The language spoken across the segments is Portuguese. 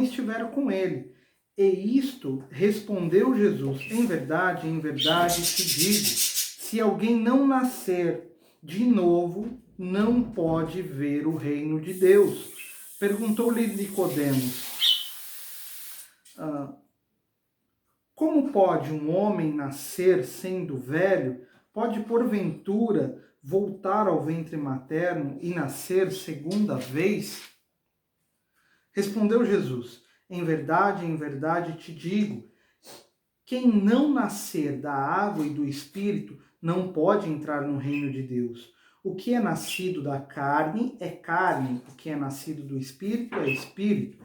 estiveram com ele. E isto respondeu Jesus: em verdade, te digo, se alguém não nascer de novo, não pode ver o reino de Deus. Perguntou-lhe Nicodemos: como pode um homem nascer sendo velho? Pode, porventura, voltar ao ventre materno e nascer segunda vez? Respondeu Jesus: em verdade te digo, quem não nascer da água e do Espírito não pode entrar no reino de Deus. O que é nascido da carne é carne, o que é nascido do Espírito é Espírito.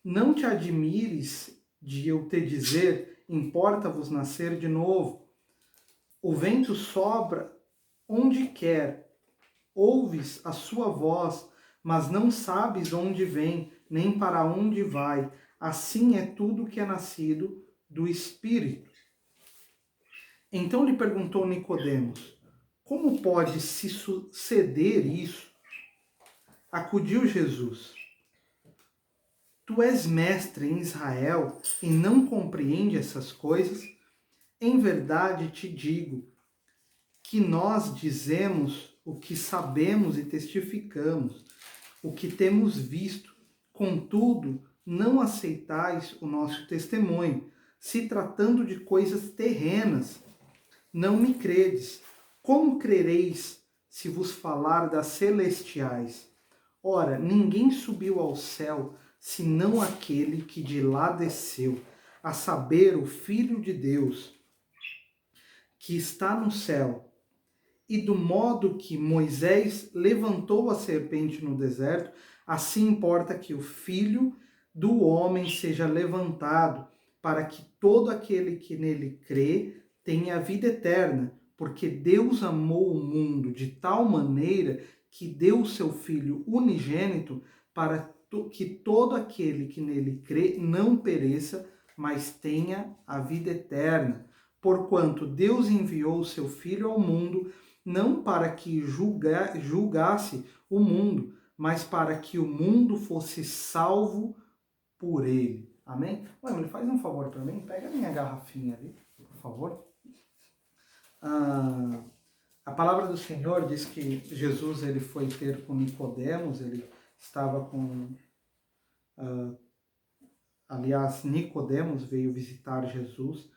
Não te admires de eu te dizer, importa-vos nascer de novo. O vento sopra onde quer, ouves a sua voz, mas não sabes onde vem, nem para onde vai. Assim é tudo que é nascido do Espírito. Então lhe perguntou Nicodemos: como pode se suceder isso? Acudiu Jesus: tu és mestre em Israel e não compreende essas coisas? Em verdade te digo que nós dizemos o que sabemos e testificamos, o que temos visto. Contudo, não aceitais o nosso testemunho. Se tratando de coisas terrenas, não me credes. Como crereis se vos falar das celestiais? Ora, ninguém subiu ao céu, senão aquele que de lá desceu, a saber, o Filho de Deus, que está no céu. E do modo que Moisés levantou a serpente no deserto, assim importa que o Filho do Homem seja levantado, para que todo aquele que nele crê tenha a vida eterna, porque Deus amou o mundo de tal maneira que deu o seu Filho unigênito para que todo aquele que nele crê não pereça, mas tenha a vida eterna. Porquanto Deus enviou o seu Filho ao mundo não para que julgasse o mundo, mas para que o mundo fosse salvo por ele. Amém? Ué, ele faz um favor para mim, pega a minha garrafinha ali, por favor. A palavra do Senhor diz que Jesus ele foi ter com Nicodemos, ele estava com... aliás, Nicodemos veio visitar Jesus.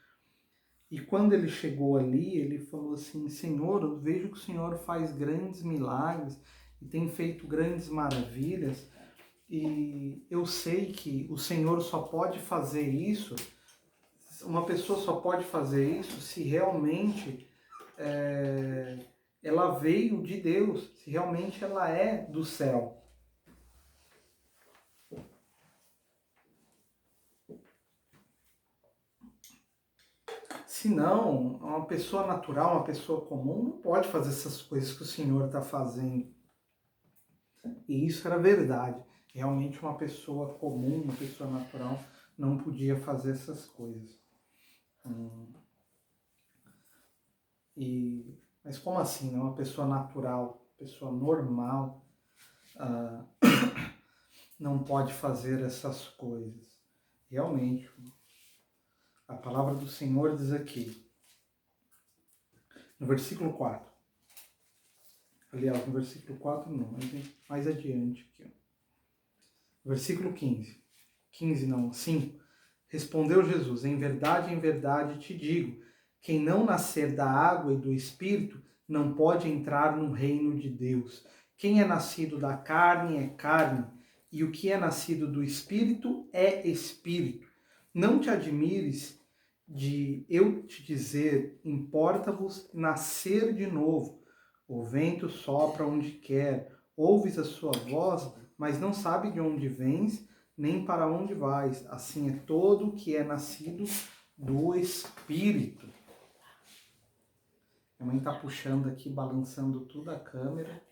E quando ele chegou ali, ele falou assim: Senhor, eu vejo que o Senhor faz grandes milagres e tem feito grandes maravilhas, e eu sei que o Senhor só pode fazer isso, uma pessoa só pode fazer isso se realmente ela veio de Deus, se realmente ela é do céu. Se não, uma pessoa natural, uma pessoa comum, não pode fazer essas coisas que o Senhor está fazendo. E isso era verdade. Realmente uma pessoa comum, uma pessoa natural, não podia fazer essas coisas. Mas como assim, né? Uma pessoa natural, pessoa normal, não pode fazer essas coisas? Realmente, a palavra do Senhor diz aqui, no versículo 4. Aliás, no versículo 4 não, mas mais adiante aqui. Ó. Versículo 15. 15 não, 5. Respondeu Jesus: em verdade te digo, quem não nascer da água e do Espírito não pode entrar no reino de Deus. Quem é nascido da carne é carne, e o que é nascido do Espírito é Espírito. Não te admires de eu te dizer, importa-vos nascer de novo. O vento sopra onde quer, ouves a sua voz, mas não sabe de onde vens, nem para onde vais. Assim é todo o que é nascido do Espírito. Minha mãe está puxando aqui, balançando tudo a câmera.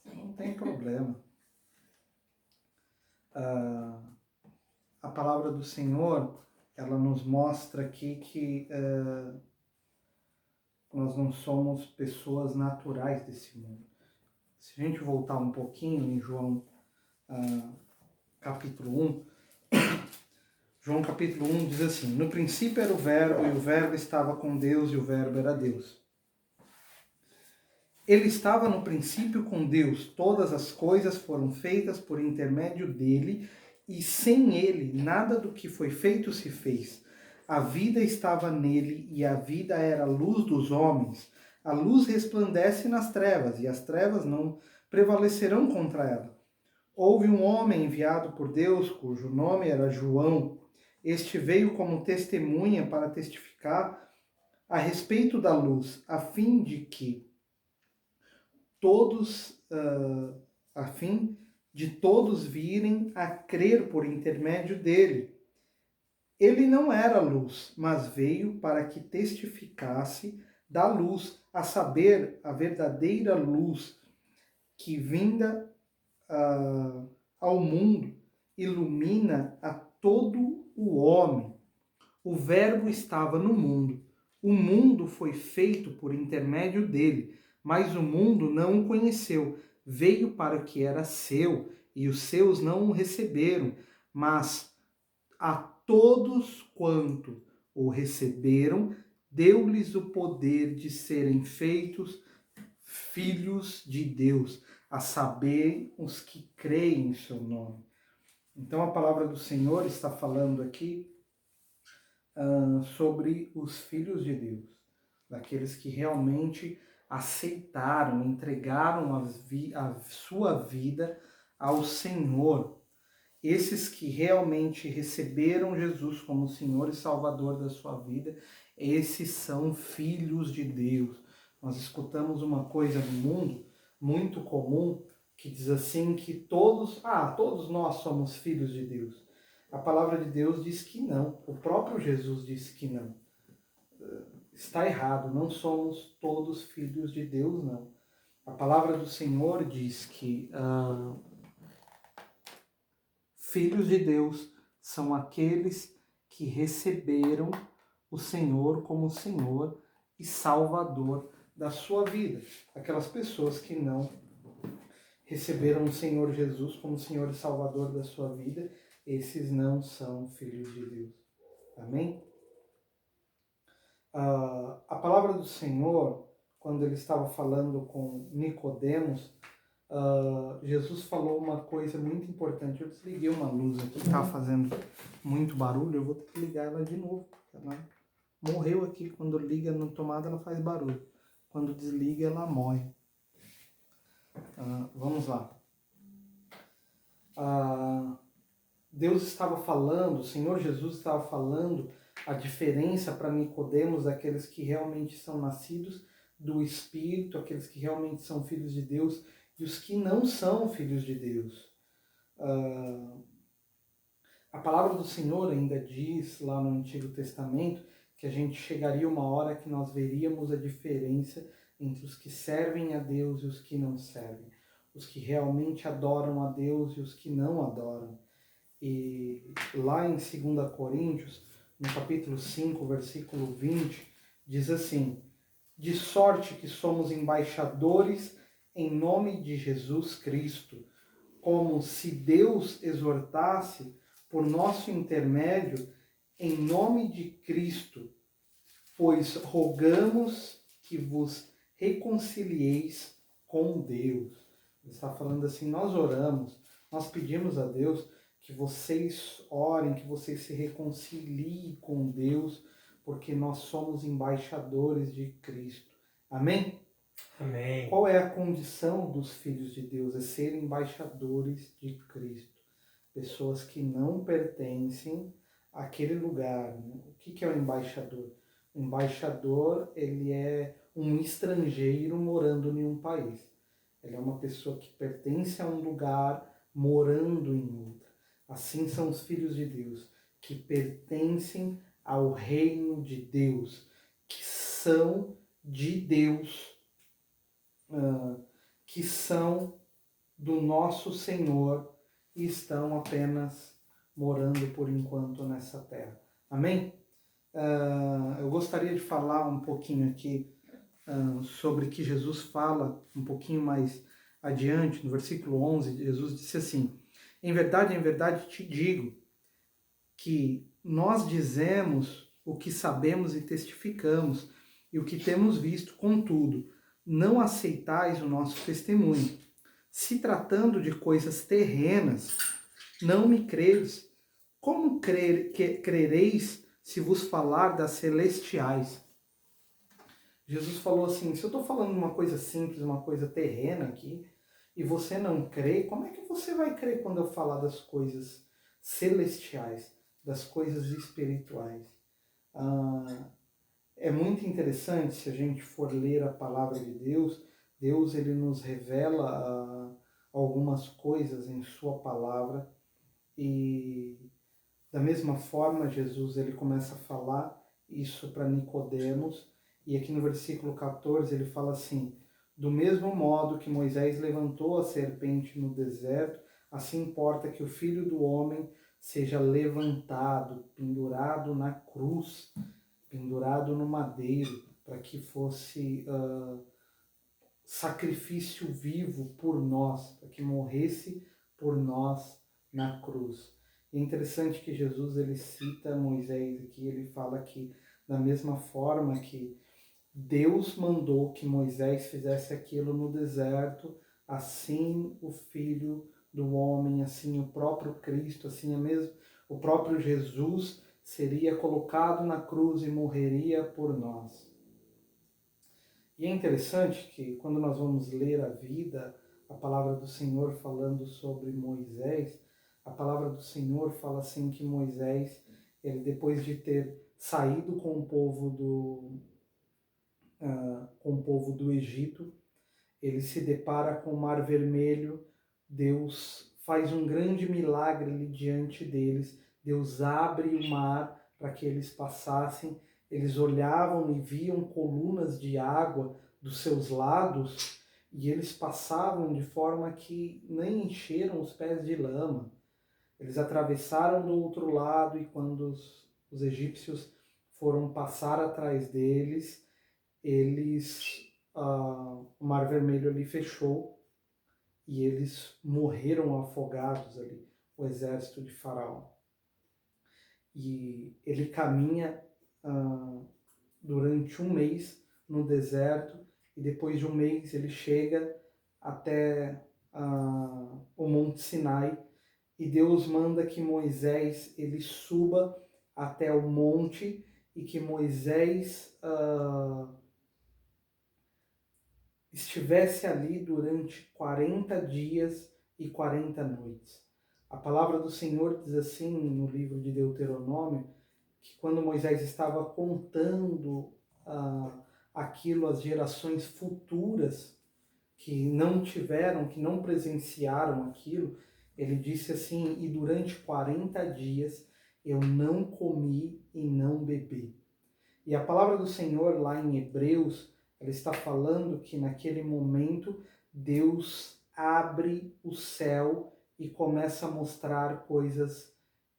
Não tem problema. A palavra do Senhor, ela nos mostra aqui que nós não somos pessoas naturais desse mundo. Se a gente voltar um pouquinho em João capítulo 1, João capítulo 1 diz assim: no princípio era o Verbo, e o Verbo estava com Deus, e o Verbo era Deus. Ele estava no princípio com Deus. Todas as coisas foram feitas por intermédio dele, e sem ele nada do que foi feito se fez. A vida estava nele, e a vida era a luz dos homens. A luz resplandece nas trevas, e as trevas não prevalecerão contra ela. Houve um homem enviado por Deus, cujo nome era João. Este veio como testemunha para testificar a respeito da luz, a fim de todos virem a crer por intermédio dele. Ele não era luz, mas veio para que testificasse da luz, a saber, a verdadeira luz que vinda ao mundo ilumina a todo o homem. O Verbo estava no mundo. O mundo foi feito por intermédio dele, mas o mundo não o conheceu. Veio para o que era seu, e os seus não o receberam. Mas a todos quanto o receberam, deu-lhes o poder de serem feitos filhos de Deus, a saber, os que creem em seu nome. Então a palavra do Senhor está falando aqui sobre os filhos de Deus, daqueles que realmente aceitaram, entregaram a sua vida ao Senhor. Esses que realmente receberam Jesus como Senhor e Salvador da sua vida, esses são filhos de Deus. Nós escutamos uma coisa no mundo muito comum que diz assim que todos nós somos filhos de Deus. A palavra de Deus diz que não. O próprio Jesus disse que não. Está errado, não somos todos filhos de Deus, não. A palavra do Senhor diz que filhos de Deus são aqueles que receberam o Senhor como Senhor e Salvador da sua vida. Aquelas pessoas que não receberam o Senhor Jesus como Senhor e Salvador da sua vida, esses não são filhos de Deus. Amém? A palavra do Senhor, quando ele estava falando com Nicodemos, Jesus falou uma coisa muito importante. Eu desliguei uma luz aqui, está fazendo muito barulho, eu vou ter que ligar ela de novo. Ela morreu aqui, quando liga na tomada ela faz barulho. Quando desliga ela morre. Vamos lá. Deus estava falando, o Senhor Jesus estava falando a diferença para Nicodemos daqueles que realmente são nascidos do Espírito, aqueles que realmente são filhos de Deus e os que não são filhos de Deus. A palavra do Senhor ainda diz lá no Antigo Testamento que a gente chegaria uma hora que nós veríamos a diferença entre os que servem a Deus e os que não servem, os que realmente adoram a Deus e os que não adoram. E lá em 2 Coríntios, no capítulo 5, versículo 20, diz assim: de sorte que somos embaixadores em nome de Jesus Cristo, como se Deus exortasse por nosso intermédio em nome de Cristo, pois rogamos que vos reconcilieis com Deus. Ele está falando assim, nós oramos, nós pedimos a Deus que vocês orem, que vocês se reconciliem com Deus, porque nós somos embaixadores de Cristo. Amém? Amém. Qual é a condição dos filhos de Deus? É ser embaixadores de Cristo. Pessoas que não pertencem àquele lugar. O que é o embaixador? O embaixador, ele é um estrangeiro morando em um país. Ele é uma pessoa que pertence a um lugar morando em outro. Assim são os filhos de Deus, que pertencem ao reino de Deus, que são de Deus, que são do nosso Senhor e estão apenas morando por enquanto nessa terra. Amém? Eu gostaria de falar um pouquinho aqui sobre que Jesus fala um pouquinho mais adiante, no versículo 11, Jesus disse assim: em verdade te digo que nós dizemos o que sabemos e testificamos, e o que temos visto, contudo, não aceitais o nosso testemunho. Se tratando de coisas terrenas, não me credes. Como crereis se vos falar das celestiais? Jesus falou assim, se eu estou falando uma coisa simples, uma coisa terrena aqui, e você não crê, como é que você vai crer quando eu falar das coisas celestiais, das coisas espirituais? É muito interessante se a gente for ler a palavra de Deus. Deus ele nos revela algumas coisas em sua palavra, e da mesma forma Jesus ele começa a falar isso para Nicodemos, e aqui no versículo 14 ele fala assim: do mesmo modo que Moisés levantou a serpente no deserto, assim importa que o Filho do Homem seja levantado, pendurado na cruz, pendurado no madeiro, para que fosse sacrifício vivo por nós, para que morresse por nós na cruz. E é interessante que Jesus ele cita Moisés aqui, ele fala que da mesma forma que Deus mandou que Moisés fizesse aquilo no deserto, assim o Filho do Homem, assim o próprio Cristo, assim mesmo o próprio Jesus seria colocado na cruz e morreria por nós. E é interessante que quando nós vamos ler a vida, a palavra do Senhor falando sobre Moisés, a palavra do Senhor fala assim que Moisés, ele depois de ter saído com o povo do Egito, ele se depara com o Mar Vermelho. Deus faz um grande milagre ali diante deles. Deus abre o mar para que eles passassem. Eles olhavam e viam colunas de água dos seus lados, e eles passavam de forma que nem encheram os pés de lama. Eles atravessaram do outro lado, e quando os egípcios foram passar atrás deles, o Mar Vermelho ali fechou e eles morreram afogados ali, o exército de Faraó. E ele caminha durante um mês no deserto, e depois de um mês ele chega até o Monte Sinai, e Deus manda que Moisés ele suba até o monte, e que Moisés estivesse ali durante 40 dias e 40 noites. A palavra do Senhor diz assim no livro de Deuteronômio, que quando Moisés estava contando aquilo às gerações futuras que não tiveram, que não presenciaram aquilo, ele disse assim: e durante 40 dias eu não comi e não bebi. E a palavra do Senhor lá em Hebreus, ela está falando que naquele momento Deus abre o céu e começa a mostrar coisas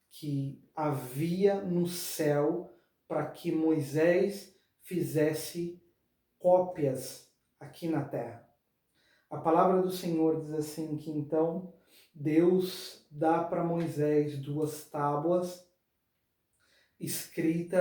que havia no céu para que Moisés fizesse cópias aqui na terra. A palavra do Senhor diz assim que então Deus dá para Moisés 2 tábuas escrito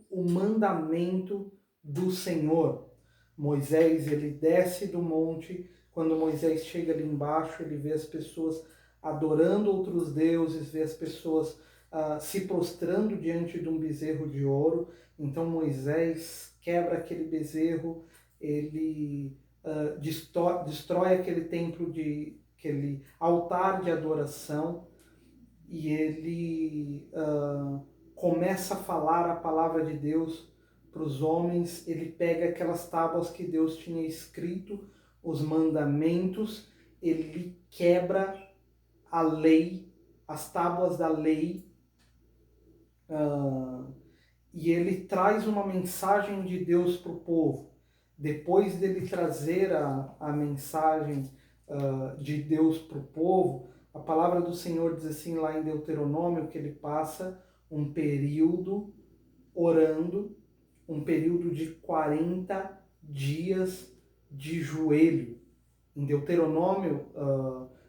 o mandamento do Senhor. Moisés, ele desce do monte. Quando Moisés chega ali embaixo, ele vê as pessoas adorando outros deuses, vê as pessoas se prostrando diante de um bezerro de ouro. Então Moisés quebra aquele bezerro, ele destrói aquele templo, aquele altar de adoração, e ele começa a falar a palavra de Deus para os homens. Ele pega aquelas tábuas que Deus tinha escrito, os mandamentos, ele quebra a lei, as tábuas da lei, e ele traz uma mensagem de Deus para o povo. Depois dele trazer a mensagem de Deus para o povo, a palavra do Senhor diz assim lá em Deuteronômio que ele passa um período orando, um período de 40 dias de joelho. Em Deuteronômio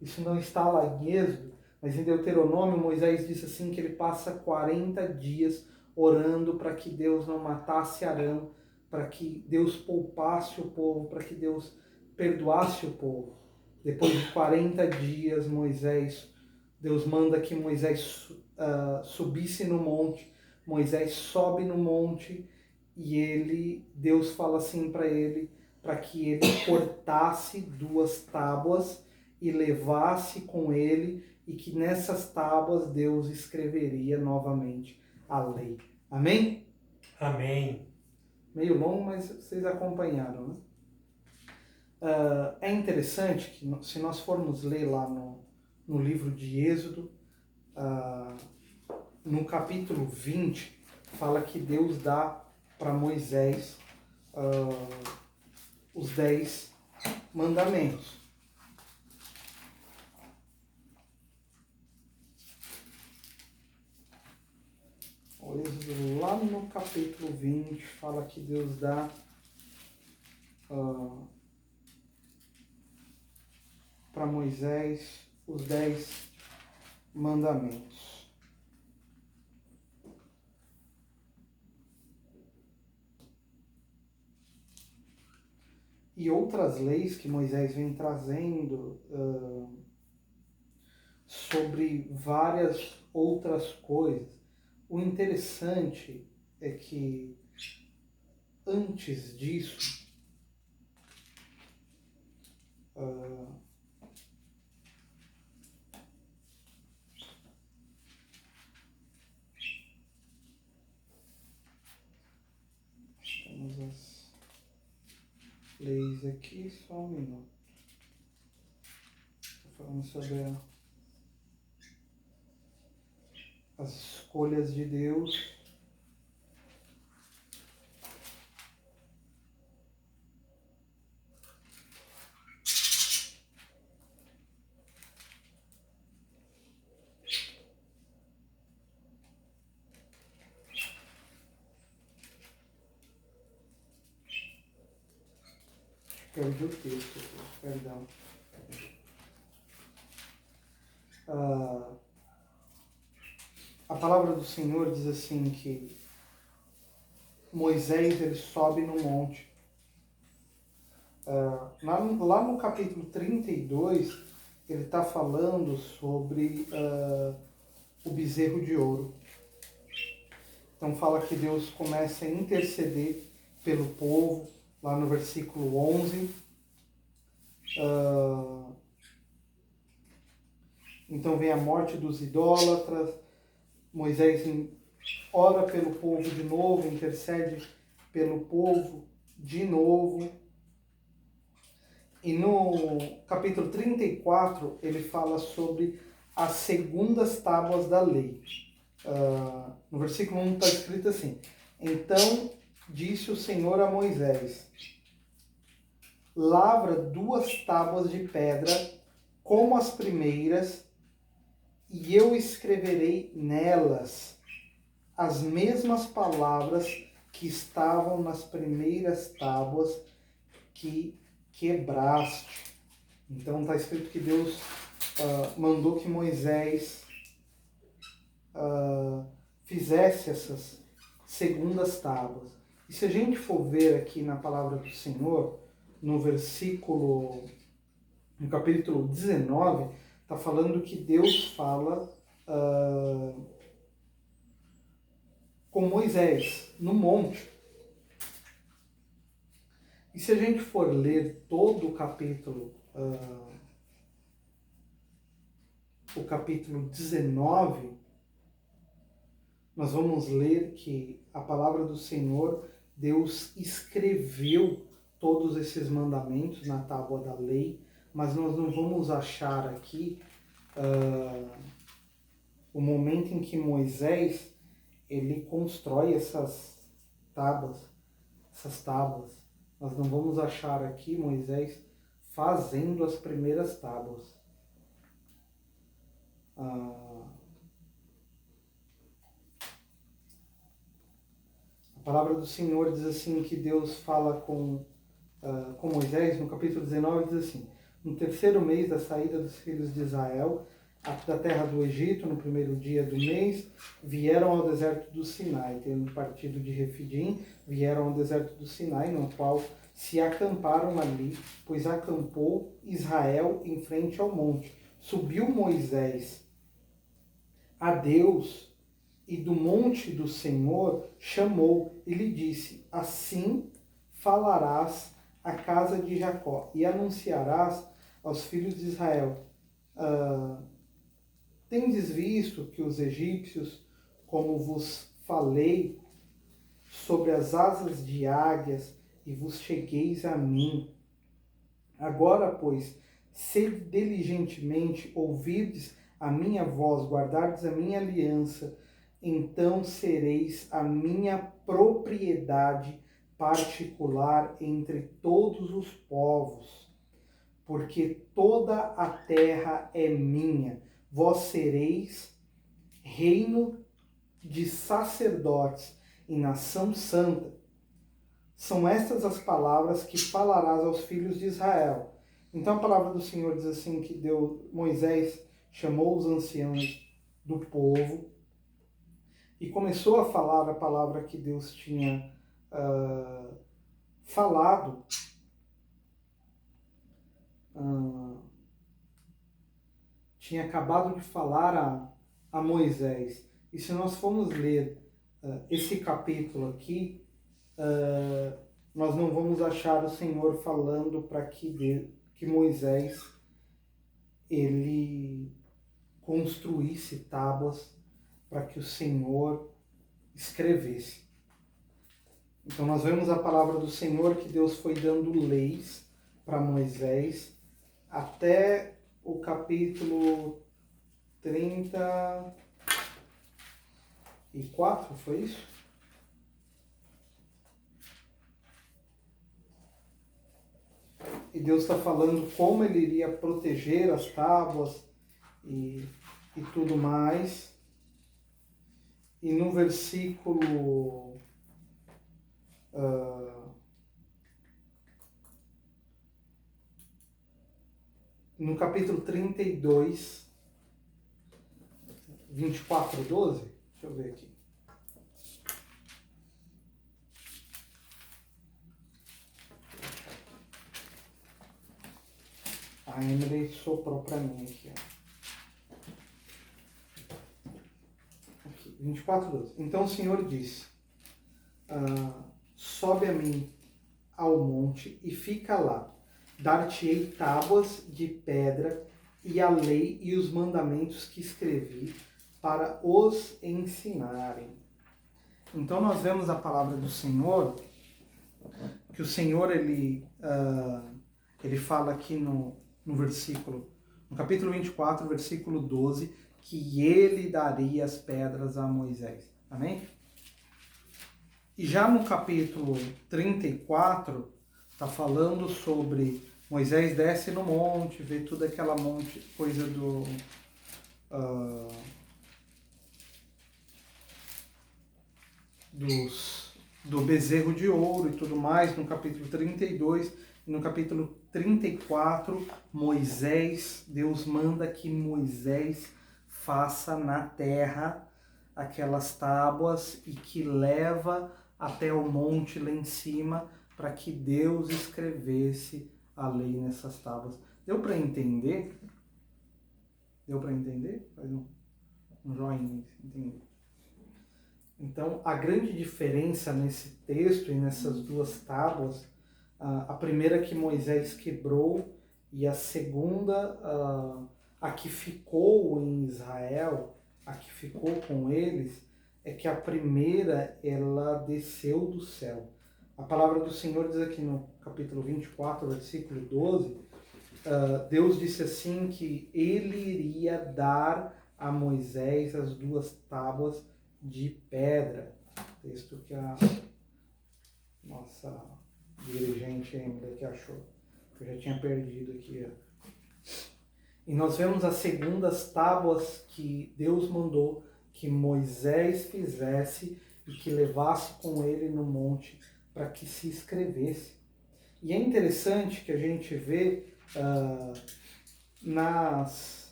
Isso não está lá em Êxodo, mas em Deuteronômio, Moisés disse assim que ele passa 40 dias orando para que Deus não matasse Arão, para que Deus poupasse o povo, para que Deus perdoasse o povo. Depois de 40 dias, Deus manda que Moisés subisse no monte. Moisés sobe no monte e Deus fala assim para ele, para que ele cortasse 2 tábuas e levasse com ele, e que nessas tábuas Deus escreveria novamente a lei. Amém? Amém. Meio longo, mas vocês acompanharam, né? É interessante que, se nós formos ler lá no livro de Êxodo, no capítulo 20, fala que Deus dá para Moisés os 10 mandamentos. O Êxodo, lá no capítulo 20, fala que Deus dá para Moisés os 10 mandamentos. E outras leis que Moisés vem trazendo sobre várias outras coisas. O interessante é que antes disso, temos as leis aqui, só um minuto. Estou falando sobre as escolhas de Deus. Perdi o texto aqui, perdão. A palavra do Senhor diz assim que Moisés ele sobe no monte. Lá no capítulo 32, ele está falando sobre o bezerro de ouro. Então fala que Deus começa a interceder pelo povo, lá no versículo 11. Então vem a morte dos idólatras, Moisés ora pelo povo de novo, intercede pelo povo de novo. E no capítulo 34, ele fala sobre as segundas tábuas da lei. No versículo 1 está escrito assim: Então disse o Senhor a Moisés: Lavra 2 tábuas de pedra, como as primeiras, e eu escreverei nelas as mesmas palavras que estavam nas primeiras tábuas que quebraste. Então está escrito que Deus mandou que Moisés fizesse essas segundas tábuas. E se a gente for ver aqui na palavra do Senhor, no capítulo 19, está falando que Deus fala com Moisés no monte. E se a gente for ler todo o capítulo 19, nós vamos ler que a palavra do Senhor, Deus escreveu todos esses mandamentos na tábua da lei, mas nós não vamos achar aqui o momento em que Moisés ele constrói essas tábuas. Nós não vamos achar aqui Moisés fazendo as primeiras tábuas. A palavra do Senhor diz assim que Deus fala com Moisés, no capítulo 19, diz assim: no terceiro mês da saída dos filhos de Israel da terra do Egito, no primeiro dia do mês, vieram ao deserto do Sinai, tendo partido de Refidim, vieram ao deserto do Sinai, no qual se acamparam ali, pois acampou Israel em frente ao monte. Subiu Moisés a Deus e do monte do Senhor chamou e lhe disse: assim falarás à casa de Jacó e anunciarás aos filhos de Israel: tendes visto que os egípcios, como vos falei, sobre as asas de águias, e vos chegueis a mim. Agora, pois, se diligentemente ouvirdes a minha voz, guardardes a minha aliança, então sereis a minha propriedade particular entre todos os povos, porque toda a terra é minha. Vós sereis reino de sacerdotes e nação santa. São estas as palavras que falarás aos filhos de Israel. Então a palavra do Senhor diz assim, que Moisés chamou os anciãos do povo e começou a falar a palavra que Deus tinha falado tinha acabado de falar a Moisés. E se nós formos ler esse capítulo aqui, nós não vamos achar o Senhor falando para que Moisés ele construísse tábuas para que o Senhor escrevesse. Então nós vemos a palavra do Senhor que Deus foi dando leis para Moisés até o capítulo 34, foi isso? E Deus está falando como ele iria proteger as tábuas e tudo mais. E no versículo no capítulo 32, 24:12, deixa eu ver aqui. A Emily soprou para mim aqui, ó. Aqui, 24:12. Então o Senhor disse: sobe a mim ao monte e fica lá. Dar-te-ei tábuas de pedra e a lei e os mandamentos que escrevi para os ensinarem. Então nós vemos a palavra do Senhor, que o Senhor ele fala aqui no capítulo 24, versículo 12, que ele daria as pedras a Moisés. Amém? E já no capítulo 34, está falando sobre Moisés desce no monte, vê toda aquela coisa do bezerro de ouro e tudo mais, no capítulo 32. No capítulo 34, Deus manda que Moisés faça na terra aquelas tábuas e que leva até o monte lá em cima para que Deus escrevesse a lei nessas tábuas. Deu para entender? Deu para entender? Faz um joinha, entendeu? Então, a grande diferença nesse texto e nessas duas tábuas, a primeira que Moisés quebrou e a segunda, a que ficou em Israel, a que ficou com eles, é que a primeira, ela desceu do céu. A palavra do Senhor diz aqui no capítulo 24, versículo 12, Deus disse assim que ele iria dar a Moisés as duas tábuas de pedra. Texto que a nossa dirigente Emily que achou. Eu já tinha perdido aqui. E nós vemos as segundas tábuas que Deus mandou que Moisés fizesse e que levasse com ele no monte para que se escrevesse. E é interessante que a gente vê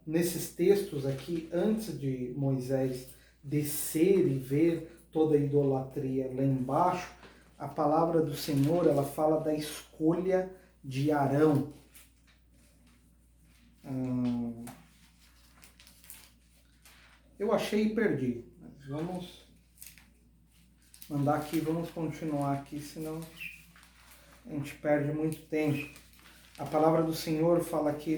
nesses textos aqui, antes de Moisés descer e ver toda a idolatria lá embaixo, a palavra do Senhor, ela fala da escolha de Arão. Eu achei e perdi. Mas vamos mandar aqui, vamos continuar aqui, senão a gente perde muito tempo. A palavra do Senhor fala aqui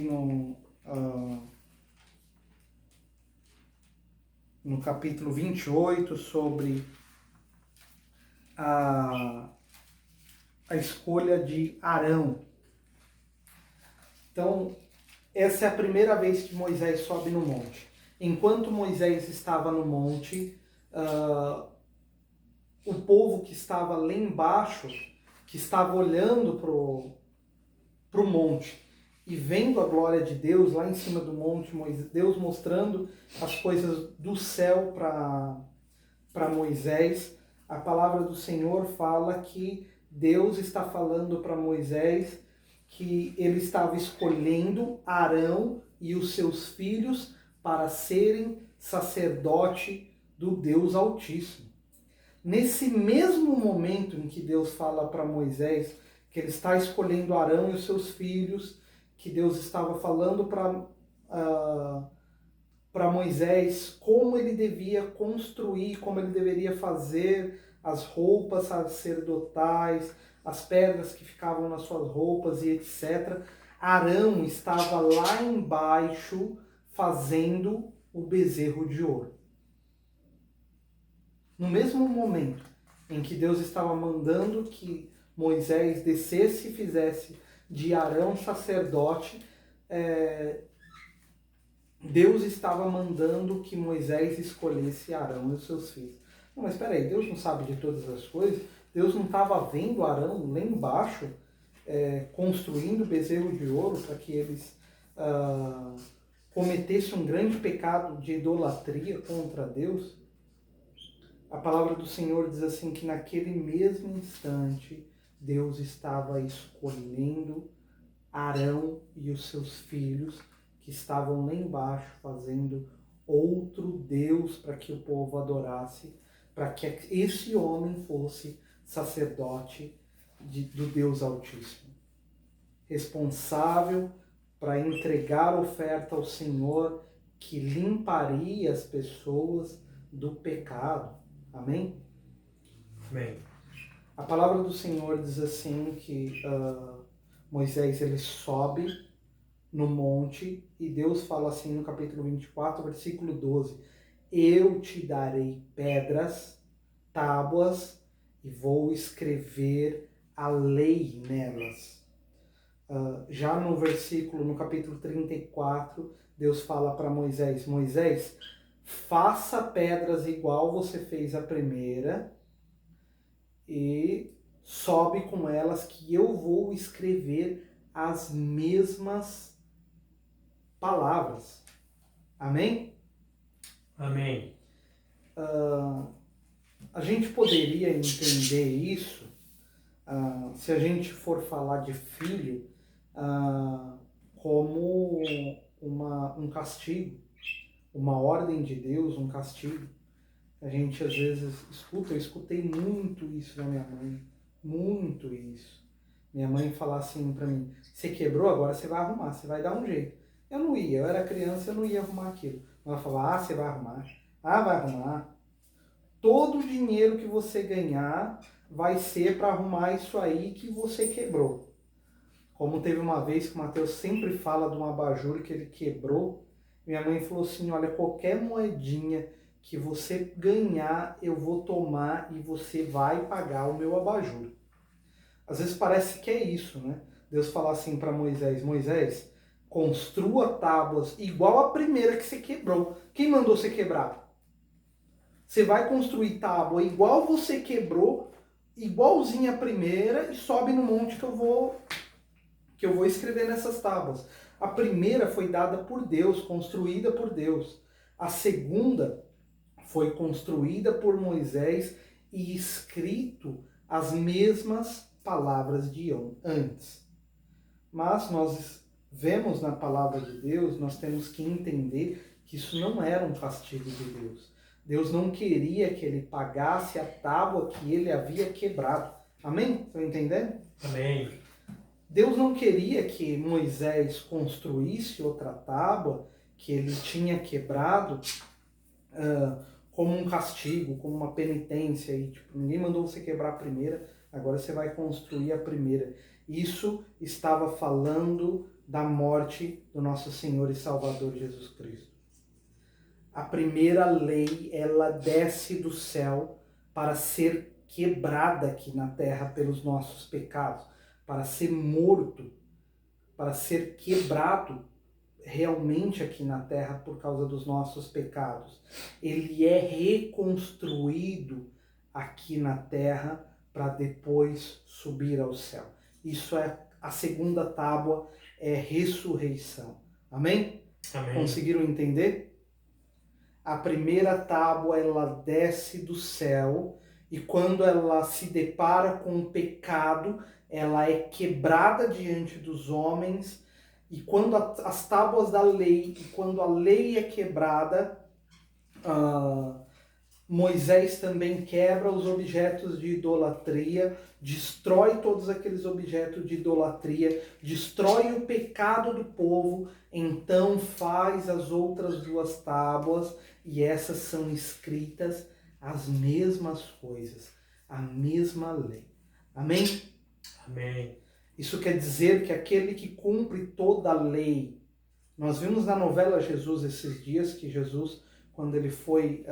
no capítulo 28 sobre a escolha de Arão. Então, essa é a primeira vez que Moisés sobe no monte. Enquanto Moisés estava no monte, o povo que estava lá embaixo, que estava olhando para o monte e vendo a glória de Deus lá em cima do monte, Deus mostrando as coisas do céu para Moisés, a palavra do Senhor fala que Deus está falando para Moisés que ele estava escolhendo Arão e os seus filhos para serem sacerdote do Deus Altíssimo. Nesse mesmo momento em que Deus fala para Moisés que ele está escolhendo Arão e os seus filhos, que Deus estava falando para Moisés como ele devia construir, como ele deveria fazer as roupas sacerdotais, as pedras que ficavam nas suas roupas e etc. Arão estava lá embaixo fazendo o bezerro de ouro. No mesmo momento em que Deus estava mandando que Moisés descesse e fizesse de Arão sacerdote, Deus estava mandando que Moisés escolhesse Arão e os seus filhos. Não, mas espera aí, Deus não sabe de todas as coisas? Deus não estava vendo Arão lá embaixo construindo o bezerro de ouro para que eles cometessem um grande pecado de idolatria contra Deus? A palavra do Senhor diz assim que naquele mesmo instante Deus estava escolhendo Arão e os seus filhos que estavam lá embaixo fazendo outro Deus para que o povo adorasse, para que esse homem fosse sacerdote do Deus Altíssimo. Responsável para entregar oferta ao Senhor que limparia as pessoas do pecado. Amém? Amém. A palavra do Senhor diz assim que Moisés ele sobe no monte e Deus fala assim no capítulo 24, versículo 12: eu te darei pedras, tábuas e vou escrever a lei nelas. Já no capítulo 34, Deus fala para Moisés: Moisés, faça pedras igual você fez a primeira e sobe com elas que eu vou escrever as mesmas palavras. Amém? Amém. A gente poderia entender isso se a gente for falar de filho como um castigo, uma ordem de Deus, um castigo. A gente às vezes escuta, eu escutei muito isso da minha mãe, muito isso. Minha mãe falar assim pra mim: você quebrou, agora você vai arrumar, você vai dar um jeito. Eu não ia, eu era criança, eu não ia arrumar aquilo. Ela falava: você vai arrumar, vai arrumar. Todo o dinheiro que você ganhar vai ser para arrumar isso aí que você quebrou. Como teve uma vez que o Mateus sempre fala de um abajur que ele quebrou, minha mãe falou assim: olha, qualquer moedinha que você ganhar, eu vou tomar e você vai pagar o meu abajur. Às vezes parece que é isso, né? Deus fala assim para Moisés: Moisés, construa tábuas igual a primeira que você quebrou. Quem mandou você quebrar? Você vai construir tábua igual você quebrou, igualzinha a primeira, e sobe no monte que eu vou escrever nessas tábuas. A primeira foi dada por Deus, construída por Deus. A segunda foi construída por Moisés e escrito as mesmas palavras de antes. Mas nós vemos na palavra de Deus, nós temos que entender que isso não era um castigo de Deus. Deus não queria que ele pagasse a tábua que ele havia quebrado. Amém? Estão entendendo? Amém. Deus não queria que Moisés construísse outra tábua que ele tinha quebrado como um castigo, como uma penitência. E, tipo, ninguém mandou você quebrar a primeira, agora você vai construir a primeira. Isso estava falando da morte do nosso Senhor e Salvador Jesus Cristo. A primeira lei, ela desce do céu para ser quebrada aqui na terra pelos nossos pecados, para ser morto, para ser quebrado realmente aqui na terra por causa dos nossos pecados. Ele é reconstruído aqui na terra para depois subir ao céu. Isso é a segunda tábua, é ressurreição. Amém? Amém. Conseguiram entender? A primeira tábua, ela desce do céu e quando ela se depara com o pecado, ela é quebrada diante dos homens. E quando as tábuas da lei, e quando a lei é quebrada, Moisés também quebra os objetos de idolatria, destrói todos aqueles objetos de idolatria, destrói o pecado do povo, então faz as outras duas tábuas, e essas são escritas as mesmas coisas, a mesma lei. Amém? Amém. Isso quer dizer que aquele que cumpre toda a lei, nós vimos na novela Jesus esses dias que Jesus, quando ele foi